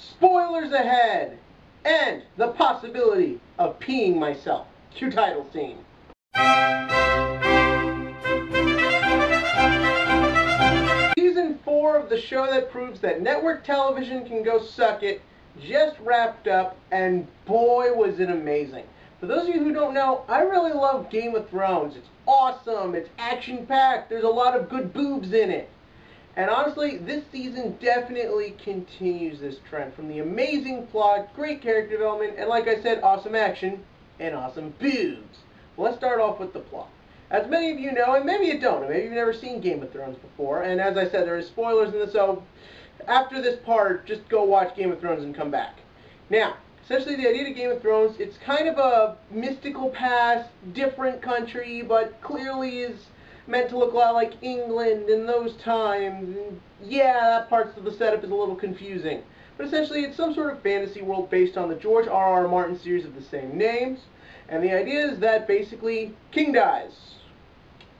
spoilers ahead, and the possibility of peeing myself. Cue title scene. Season 4 of the show that proves that network television can go suck it just wrapped up, and boy was it amazing. For those of you who don't know, I really love Game of Thrones. It's awesome, it's action-packed, there's a lot of good boobs in it. And honestly, this season definitely continues this trend. From the amazing plot, great character development, and like I said, awesome action and awesome boobs. Well, let's start off with the plot. As many of you know, and maybe you don't, maybe you've never seen Game of Thrones before, and as I said, there are spoilers in this, so after this part, just go watch Game of Thrones and come back. Now, essentially the idea of Game of Thrones, it's kind of a mystical past, different country, but clearly is meant to look a lot like England in those times. And yeah, that part of the setup is a little confusing. But essentially it's some sort of fantasy world based on the George R.R. Martin series of the same names. And the idea is that basically king dies.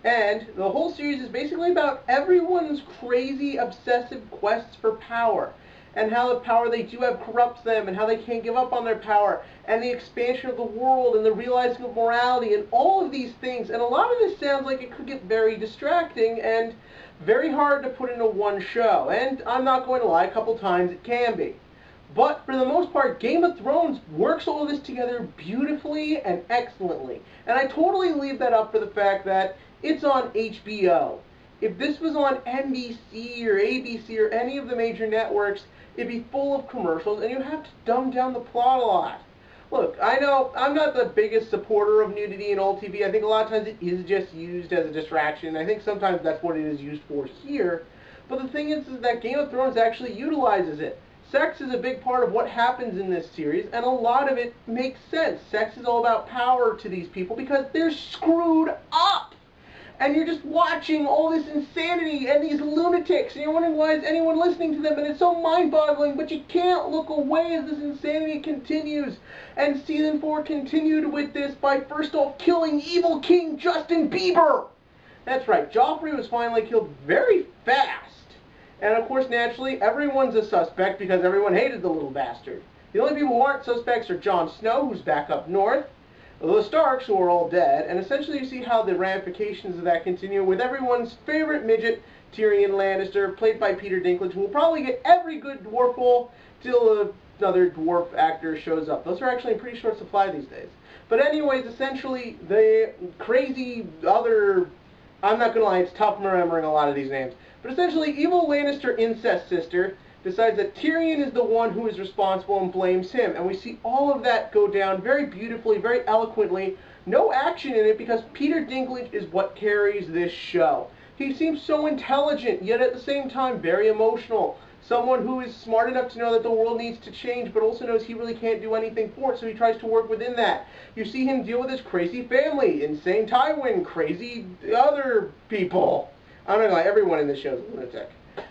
And the whole series is basically about everyone's crazy, obsessive quests for power, and how the power they do have corrupts them, and how they can't give up on their power, and the expansion of the world, and the realizing of morality, and all of these things. And a lot of this sounds like it could get very distracting and very hard to put into one show. And I'm not going to lie, a couple times it can be. But for the most part, Game of Thrones works all this together beautifully and excellently. And I totally leave that up for the fact that it's on HBO. If this was on NBC or ABC or any of the major networks, it'd be full of commercials and you have to dumb down the plot a lot. Look, I know I'm not the biggest supporter of nudity in old TV. I think a lot of times it is just used as a distraction. I think sometimes that's what it is used for here. But the thing is that Game of Thrones actually utilizes it. Sex is a big part of what happens in this series, and a lot of it makes sense. Sex is all about power to these people because they're screwed up. And you're just watching all this insanity and these lunatics, and you're wondering why is anyone listening to them, and it's so mind-boggling, but you can't look away as this insanity continues. And season 4 continued with this by first off killing evil King Justin Bieber. That's right, Joffrey was finally killed very fast. And of course, naturally, everyone's a suspect because everyone hated the little bastard. The only people who aren't suspects are Jon Snow, who's back up north, the Starks, who are all dead, and essentially you see how the ramifications of that continue with everyone's favorite midget, Tyrion Lannister, played by Peter Dinklage, who will probably get every good dwarf role till another dwarf actor shows up. Those are actually in pretty short supply these days. But anyways, essentially, the crazy other, I'm not gonna lie, it's tough remembering a lot of these names, but essentially, evil Lannister incest sister decides that Tyrion is the one who is responsible and blames him. And we see all of that go down very beautifully, very eloquently. No action in it because Peter Dinklage is what carries this show. He seems so intelligent, yet at the same time very emotional. Someone who is smart enough to know that the world needs to change, but also knows he really can't do anything for it, so he tries to work within that. You see him deal with his crazy family, insane Tywin, crazy other people. I don't know, like everyone in this show is a lunatic.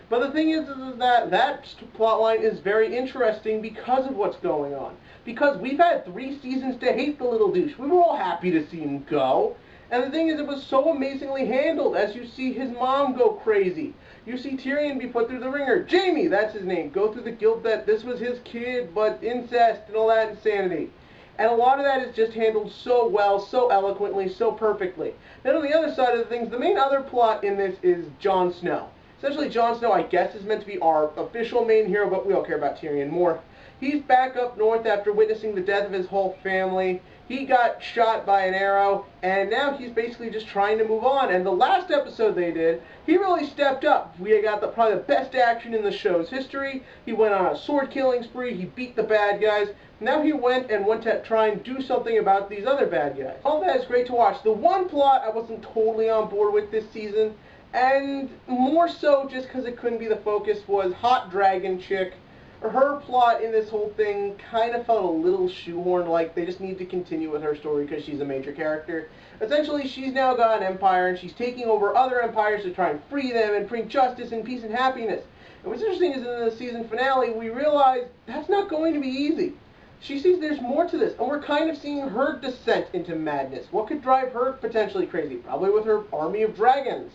But the thing is that plotline is very interesting because of what's going on. Because we've had 3 seasons to hate the little douche. We were all happy to see him go. And the thing is, it was so amazingly handled as you see his mom go crazy. You see Tyrion be put through the ringer. Jaime, that's his name, go through the guilt that this was his kid, but incest and all that insanity. And a lot of that is just handled so well, so eloquently, so perfectly. Then on the other side of the things, the main other plot in this is Jon Snow. Essentially, Jon Snow, I guess, is meant to be our official main hero, but we all care about Tyrion more. He's back up north after witnessing the death of his whole family. He got shot by an arrow, and now he's basically just trying to move on. And the last episode they did, he really stepped up. We got probably the best action in the show's history. He went on a sword-killing spree. He beat the bad guys. Now he went to try and do something about these other bad guys. All that is great to watch. The one plot I wasn't totally on board with this season, and more so just because it couldn't be the focus, was Hot Dragon Chick. Her plot in this whole thing kind of felt a little shoehorned, like they just need to continue with her story because she's a major character. Essentially, she's now got an empire, and she's taking over other empires to try and free them and bring justice and peace and happiness. And what's interesting is in the season finale, we realize that's not going to be easy. She sees there's more to this, and we're kind of seeing her descent into madness. What could drive her potentially crazy? Probably with her army of dragons.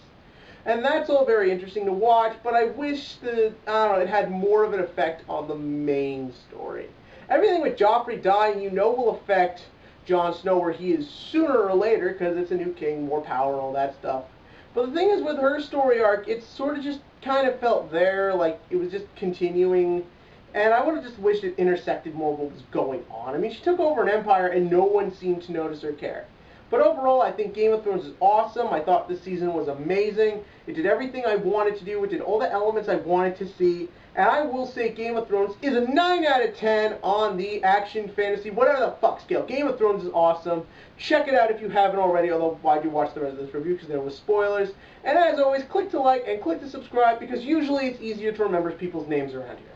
And that's all very interesting to watch, but I wish that, I don't know, it had more of an effect on the main story. Everything with Joffrey dying, will affect Jon Snow where he is sooner or later, because it's a new king, more power and all that stuff. But the thing is, with her story arc, it sort of just kind of felt there, like it was just continuing. And I would have just wished it intersected more of what was going on. I mean, she took over an empire and no one seemed to notice or care. But overall, I think Game of Thrones is awesome. I thought this season was amazing. It did everything I wanted to do. It did all the elements I wanted to see. And I will say Game of Thrones is a 9 out of 10 on the action, fantasy, whatever the fuck scale. Game of Thrones is awesome. Check it out if you haven't already, although why'd you watch the rest of this review, because there was spoilers. And as always, click to like and click to subscribe, because usually it's easier to remember people's names around here.